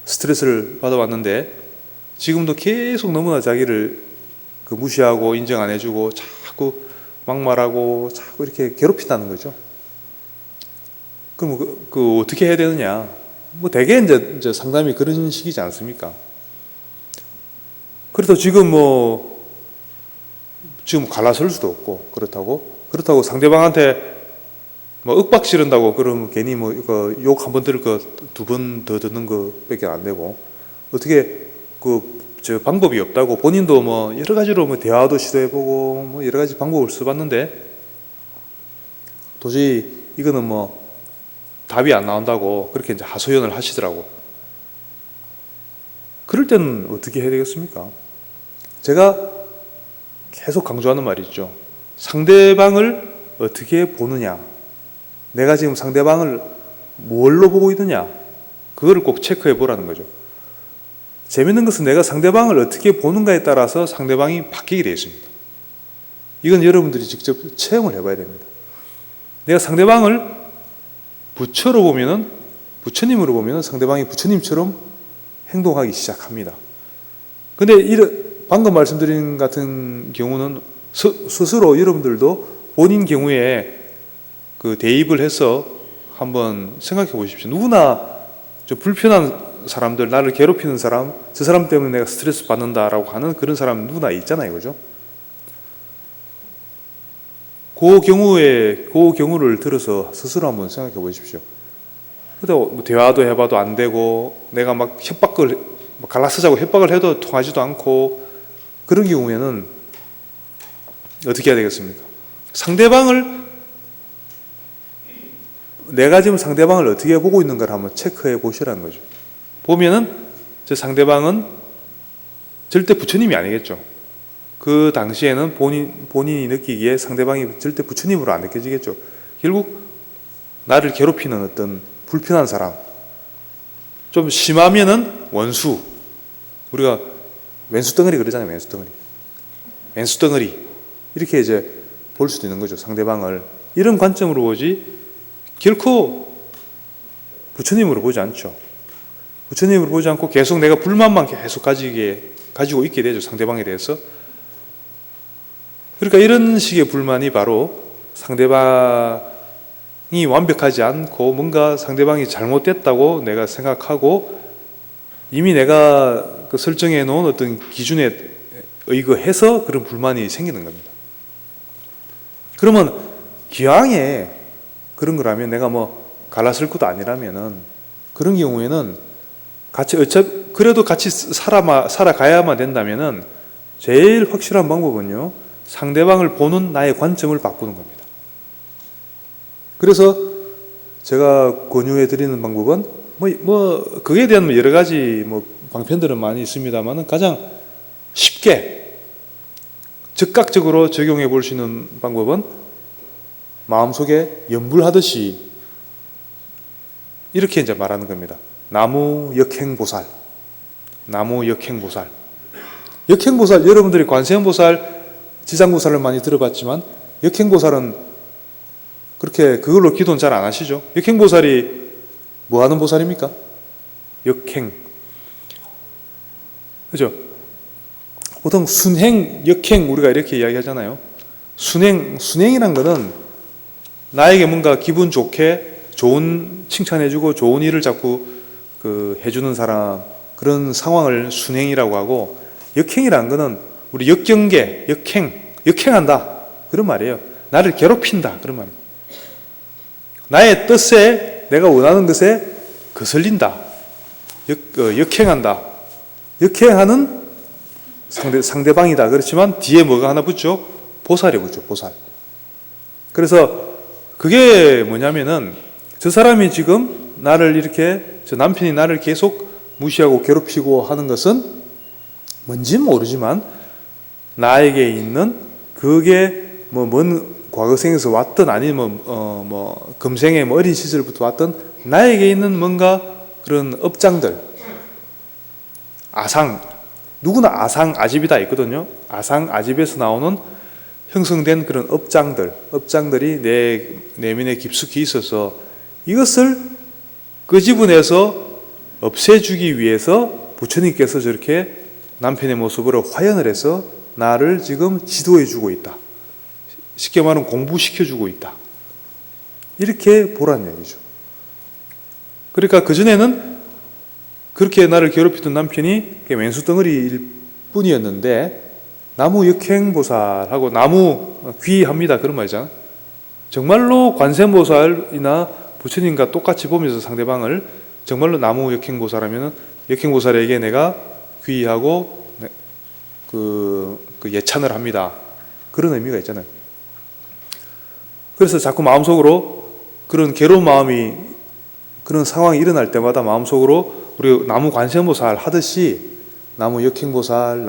스트레스를 받아왔는데 지금도 계속 너무나 자기를 무시하고 인정 안 해주고 자꾸 막말하고 자꾸 이렇게 괴롭힌다는 거죠. 그럼 그 어떻게 해야 되느냐? 뭐 대개 이제 상담이 그런 식이지 않습니까? 그렇다고 지금 갈라설 수도 없고, 그렇다고 상대방한테 뭐 윽박 지른다고 그러면 괜히 욕 한 번 들을 거 두 번 더 듣는 거밖에 안 되고, 어떻게 방법이 없다고 본인도 뭐 여러 가지로 대화도 시도해보고 뭐 여러 가지 방법을 써봤는데 도저히 이거는 답이 안 나온다고 그렇게 이제 하소연을 하시더라고. 그럴 때는 어떻게 해야 되겠습니까? 제가 계속 강조하는 말이 있죠. 상대방을 어떻게 보느냐, 내가 지금 상대방을 뭘로 보고 있느냐, 그거를 꼭 체크해 보라는 거죠. 재밌는 것은 내가 상대방을 어떻게 보는가에 따라서 상대방이 바뀌게 되어 있습니다. 이건 여러분들이 직접 체험을 해봐야 됩니다. 내가 상대방을 부처로 보면은, 부처님으로 보면은 상대방이 부처님처럼 행동하기 시작합니다. 근데 방금 말씀드린 같은 경우는 스스로 여러분들도 본인 경우에 그 대입을 해서 한번 생각해 보십시오. 누구나 좀 불편한 사람들, 나를 괴롭히는 사람, 저 사람 때문에 내가 스트레스 받는다라고 하는 그런 사람 누구나 있잖아요. 그죠? 그 경우를 들어서 스스로 한번 생각해 보십시오. 근데 뭐 대화도 해봐도 안 되고, 내가 막 갈라쓰자고 협박을 해도 통하지도 않고, 그런 경우에는 어떻게 해야 되겠습니까? 내가 지금 상대방을 어떻게 보고 있는가를 한번 체크해 보시라는 거죠. 보면은 저 상대방은 절대 부처님이 아니겠죠. 그 당시에는 본인이 느끼기에 상대방이 절대 부처님으로 안 느껴지겠죠. 결국 나를 괴롭히는 어떤 불편한 사람, 좀 심하면은 원수, 우리가 왼수덩어리 그러잖아요. 왼수덩어리 이렇게 이제 볼 수도 있는 거죠. 상대방을 이런 관점으로 보지 결코 부처님으로 보지 않죠. 부처님으로 보지 않고 계속 내가 불만만 계속 가지고 있게 되죠. 상대방에 대해서. 그러니까 이런 식의 불만이 바로 상대방이 완벽하지 않고 뭔가 상대방이 잘못됐다고 내가 생각하고 이미 내가 그 설정해 놓은 어떤 기준에 의거해서 그런 불만이 생기는 겁니다. 그러면 기왕에 그런 거라면, 내가 뭐 갈라쓸 것도 아니라면은, 그런 경우에는 그래도 같이 살아가야만 된다면은 제일 확실한 방법은요, 상대방을 보는 나의 관점을 바꾸는 겁니다. 그래서 제가 권유해 드리는 방법은 그에 대한 여러 가지 방편들은 많이 있습니다만은 가장 쉽게 즉각적으로 적용해 볼 수 있는 방법은 마음속에 염불하듯이 이렇게 이제 말하는 겁니다. 나무 역행보살. 역행보살, 여러분들이 관세음보살, 지장보살을 많이 들어봤지만 역행보살은 그렇게 그걸로 기도는 잘 안 하시죠. 역행보살이 뭐 하는 보살입니까? 역행. 그죠? 보통 순행, 역행 우리가 이렇게 이야기하잖아요. 순행이란 거는 나에게 뭔가 기분 좋게 좋은 칭찬해주고 좋은 일을 자꾸 해주는 사람, 그런 상황을 순행이라고 하고, 역행이라는 거는 우리 역경계, 역행한다 그런 말이에요. 나를 괴롭힌다 그런 말이에요. 나의 뜻에, 내가 원하는 것에 거슬린다, 역행한다. 역행하는 상대방이다. 그렇지만 뒤에 뭐가 하나 붙죠? 보살이 붙죠. 보살. 그래서 그게 뭐냐면은, 저 사람이 지금 저 남편이 나를 계속 무시하고 괴롭히고 하는 것은 뭔지는 모르지만 나에게 있는, 그게 먼 과거생에서 왔던, 아니면 금생의 어린 시절부터 왔던 나에게 있는 뭔가 그런 업장들, 아상, 누구나 아상, 아집이 다 있거든요. 아상, 아집에서 나오는 형성된 그런 업장들이 내 내면에 깊숙이 있어서 이것을 끄집어내서 없애주기 위해서 부처님께서 저렇게 남편의 모습으로 화연을 해서 나를 지금 지도해주고 있다. 쉽게 말하면 공부시켜주고 있다. 이렇게 보라는 얘기죠. 그러니까 그전에는 그렇게 나를 괴롭히던 남편이 왼수덩어리일 뿐이었는데, 나무 역행보살하고 나무 귀합니다 그런 말이잖아. 정말로 관세음보살이나 부처님과 똑같이 보면서 상대방을 정말로 나무 역행보살하면은, 역행보살에게 내가 귀하고 그 예찬을 합니다. 그런 의미가 있잖아요. 그래서 자꾸 마음속으로 그런 괴로운 마음이, 그런 상황이 일어날 때마다 마음속으로 우리 나무 관세음보살 하듯이 나무 역행보살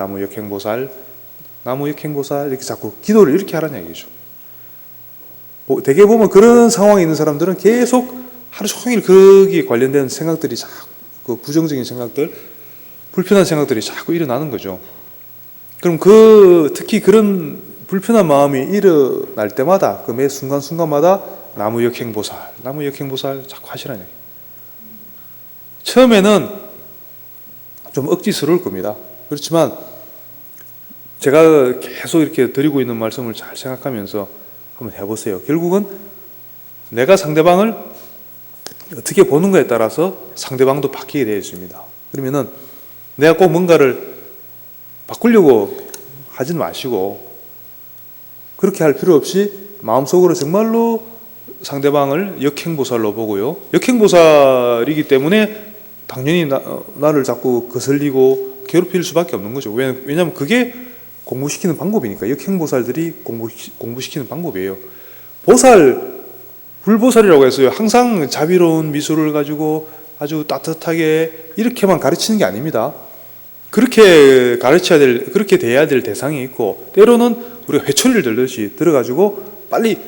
이렇게 자꾸 기도를 이렇게 하라는 얘기죠. 대개 보면 그런 상황에 있는 사람들은 계속 하루 종일 거기에 관련된 생각들이 자꾸 부정적인 생각들, 불편한 생각들이 자꾸 일어나는 거죠. 그럼 특히 그런 불편한 마음이 일어날 때마다 그 매 순간순간마다 나무 역행보살 자꾸 하시라는 얘기예요. 처음에는 좀 억지스러울 겁니다. 그렇지만 제가 계속 이렇게 드리고 있는 말씀을 잘 생각하면서 한번 해보세요. 결국은 내가 상대방을 어떻게 보는가에 따라서 상대방도 바뀌게 되어 있습니다. 그러면은 내가 꼭 뭔가를 바꾸려고 하진 마시고 그렇게 할 필요 없이 마음속으로 정말로 상대방을 역행보살로 보고요. 역행보살이기 때문에 당연히 나를 자꾸 거슬리고 괴롭힐 수밖에 없는 거죠. 왜냐하면 그게 공부시키는 방법이니까. 역행보살들이 공부시키는 방법이에요. 불보살이라고 해서요, 항상 자비로운 미소를 가지고 아주 따뜻하게 이렇게만 가르치는 게 아닙니다. 그렇게 그렇게 돼야 될 대상이 있고, 때로는 우리가 회초리를 들듯이 들어가지고 빨리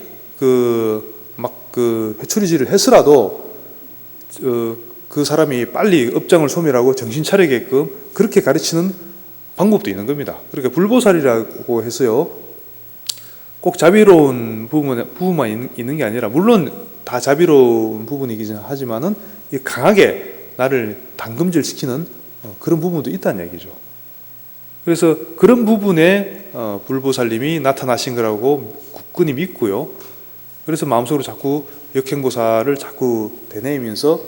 회초리질을 해서라도 그 사람이 빨리 업장을 소멸하고 정신 차리게끔 그렇게 가르치는 방법도 있는 겁니다. 그러니까 불보살이라고 해서요, 꼭 자비로운 부분만 있는 게 아니라, 물론 다 자비로운 부분이긴 하지만은 강하게 나를 단금질시키는 그런 부분도 있다는 얘기죠. 그래서 그런 부분에 불보살님이 나타나신 거라고 굳건히 믿고요. 그래서 마음속으로 자꾸 역행보살을 자꾸 되뇌이면서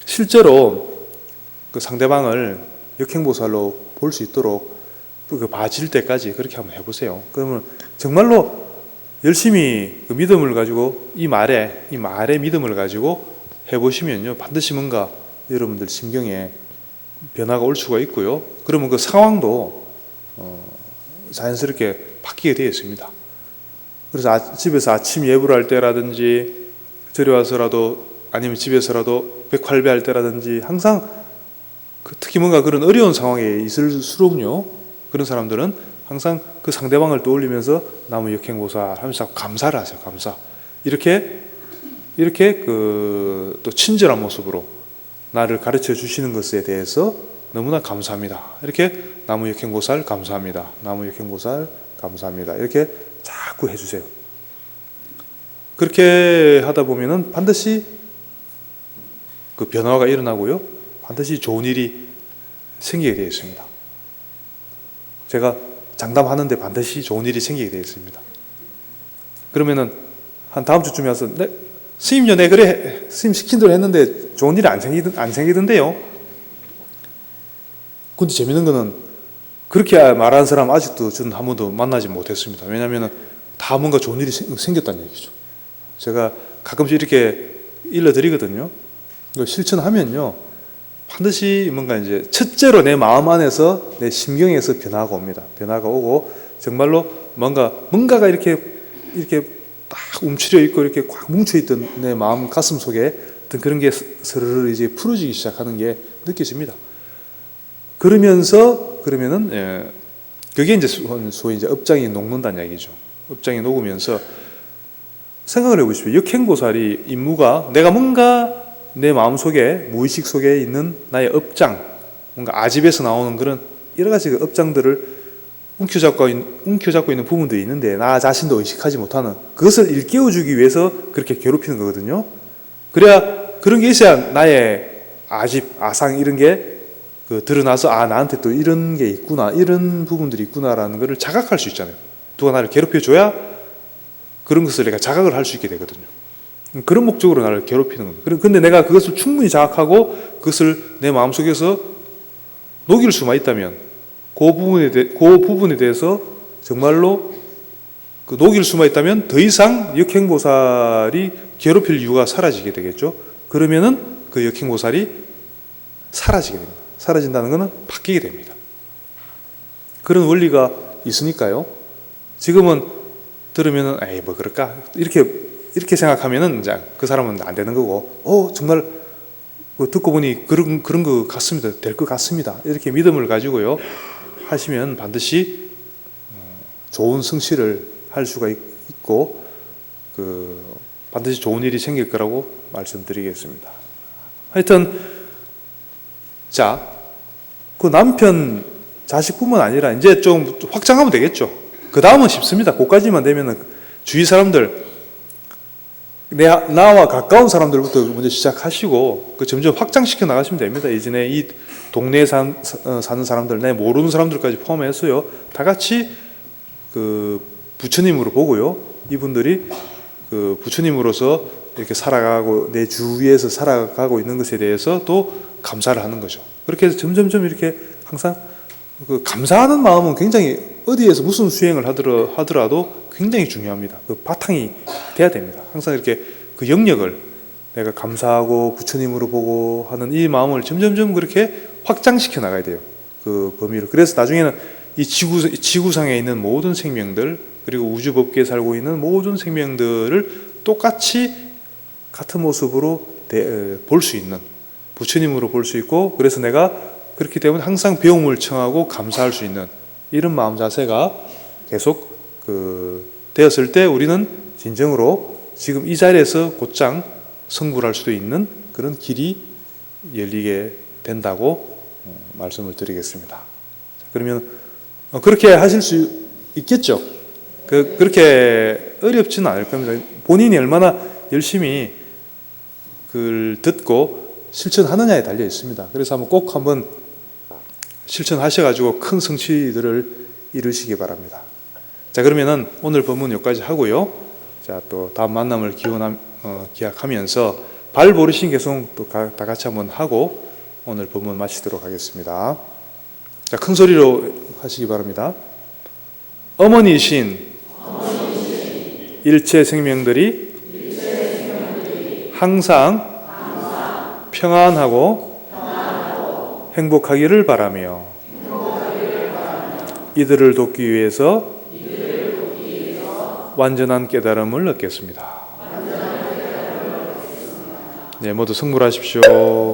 실제로 그 상대방을 역행보살로 볼 수 있도록 그 봐질 때까지 그렇게 한번 해보세요. 그러면 정말로 열심히 그 믿음을 가지고 이 말에 믿음을 가지고 해보시면요, 반드시 뭔가 여러분들 심경에 변화가 올 수가 있고요. 그러면 그 상황도 자연스럽게 바뀌게 되어 있습니다. 그래서 집에서 아침 예불 할 때라든지 절에 와서라도 아니면 집에서라도 백활배할 때라든지 항상 특히 뭔가 그런 어려운 상황에 있을수록요, 그런 사람들은 항상 그 상대방을 떠올리면서 나무 역행보살 하면서 자꾸 감사를 하세요. 감사. 이렇게 또 친절한 모습으로 나를 가르쳐 주시는 것에 대해서 너무나 감사합니다. 이렇게 나무 역행보살 감사합니다. 나무 역행보살 감사합니다. 이렇게 자꾸 해주세요. 그렇게 하다 보면은 반드시 그 변화가 일어나고요, 반드시 좋은 일이 생기게 되어 있습니다. 제가 장담하는데 반드시 좋은 일이 생기게 되어 있습니다. 그러면은 한 다음 주쯤에 와서 스님요, 그래 스님 시킨 대로 했는데 좋은 일이 안 생기던데요. 근데 재밌는 거는 그렇게 말하는 사람 아직도 저는 한 번도 만나지 못했습니다. 왜냐하면 다 뭔가 좋은 일이 생겼다는 얘기죠. 제가 가끔씩 이렇게 일러드리거든요. 실천하면요, 반드시 뭔가 이제 첫째로 내 마음 안에서 내 심경에서 변화가 옵니다. 변화가 오고 정말로 뭔가가 이렇게 딱 움츠려 있고 이렇게 꽉 뭉쳐 있던 내 마음 가슴 속에 어떤 그런 게 스르르 이제 풀어지기 시작하는 게 느껴집니다. 그러면은 그게 이제 소위 이제 업장이 녹는다는 얘기죠. 업장이 녹으면서 생각을 해보십시오. 역행보살이 임무가 내가 뭔가 내 마음속에 무의식 속에 있는 나의 업장, 뭔가 아집에서 나오는 그런 여러 가지 업장들을 움켜잡고 있는 부분들이 있는데 나 자신도 의식하지 못하는 그것을 일깨워주기 위해서 그렇게 괴롭히는 거거든요. 그래야 그런 게 있어야 나의 아집, 아상 이런 게 드러나서 나한테 또 이런 게 있구나, 이런 부분들이 있구나라는 것을 자각할 수 있잖아요. 누가 나를 괴롭혀줘야 그런 것을 내가 자각을 할 수 있게 되거든요. 그런 목적으로 나를 괴롭히는 겁니다. 근데 내가 그것을 충분히 자각하고 그것을 내 마음속에서 녹일 수만 있다면 그 부분에 대해서 정말로 녹일 수만 있다면 더 이상 역행보살이 괴롭힐 이유가 사라지게 되겠죠. 그러면은 그 역행보살이 사라지게 됩니다. 사라진다는 것은 바뀌게 됩니다. 그런 원리가 있으니까요. 지금은 들으면은 뭐 그럴까 이렇게 생각하면은 이제 그 사람은 안 되는 거고, 정말 듣고 보니 그런 것 같습니다. 될 것 같습니다. 이렇게 믿음을 가지고요 하시면 반드시 좋은 성취를 할 수가 있고, 반드시 좋은 일이 생길 거라고 말씀드리겠습니다. 하여튼 자, 그 남편, 자식뿐만 아니라 이제 좀 확장하면 되겠죠. 그 다음은 쉽습니다. 그까지만 되면은 주위 사람들, 나와 가까운 사람들부터 먼저 시작하시고 점점 확장시켜 나가시면 됩니다. 이전에 이 동네에 사는 사람들, 내 모르는 사람들까지 포함해서요, 다 같이 부처님으로 보고요, 이분들이 부처님으로서 이렇게 살아가고 내 주위에서 살아가고 있는 것에 대해서 또 감사를 하는 거죠. 그렇게 해서 점점점 이렇게 항상 감사하는 마음은 굉장히 어디에서 무슨 수행을 하더라도 굉장히 중요합니다. 바탕이 돼야 됩니다. 항상 이렇게 영역을 내가 감사하고 부처님으로 보고 하는 이 마음을 점점점 그렇게 확장시켜 나가야 돼요. 범위를. 그래서 나중에는 이 지구상에 있는 모든 생명들, 그리고 우주법계에 살고 있는 모든 생명들을 똑같이 같은 모습으로 볼 수 있는, 부처님으로 볼 수 있고, 그래서 내가 그렇기 때문에 항상 배움을 청하고 감사할 수 있는 이런 마음 자세가 계속 되었을 때 우리는 진정으로 지금 이 자리에서 곧장 성불할 수도 있는 그런 길이 열리게 된다고 말씀을 드리겠습니다. 그러면 그렇게 하실 수 있겠죠? 그렇게 어렵지는 않을 겁니다. 본인이 얼마나 열심히 그걸 듣고 실천하느냐에 달려 있습니다. 그래서 꼭 한번 실천하셔가지고 큰 성취들을 이루시기 바랍니다. 자, 그러면은 오늘 법문 여기까지 하고요. 자, 또 다음 만남을 기약하면서 발보르신 개송 또 다 같이 한번 하고 오늘 법문 마치도록 하겠습니다. 자, 큰 소리로 하시기 바랍니다. 어머니신 일체 생명들이 항상 평안하고 행복하기를 바라며 이들을 돕기 위해서 완전한 깨달음을 얻겠습니다. 네, 모두 성불하십시오.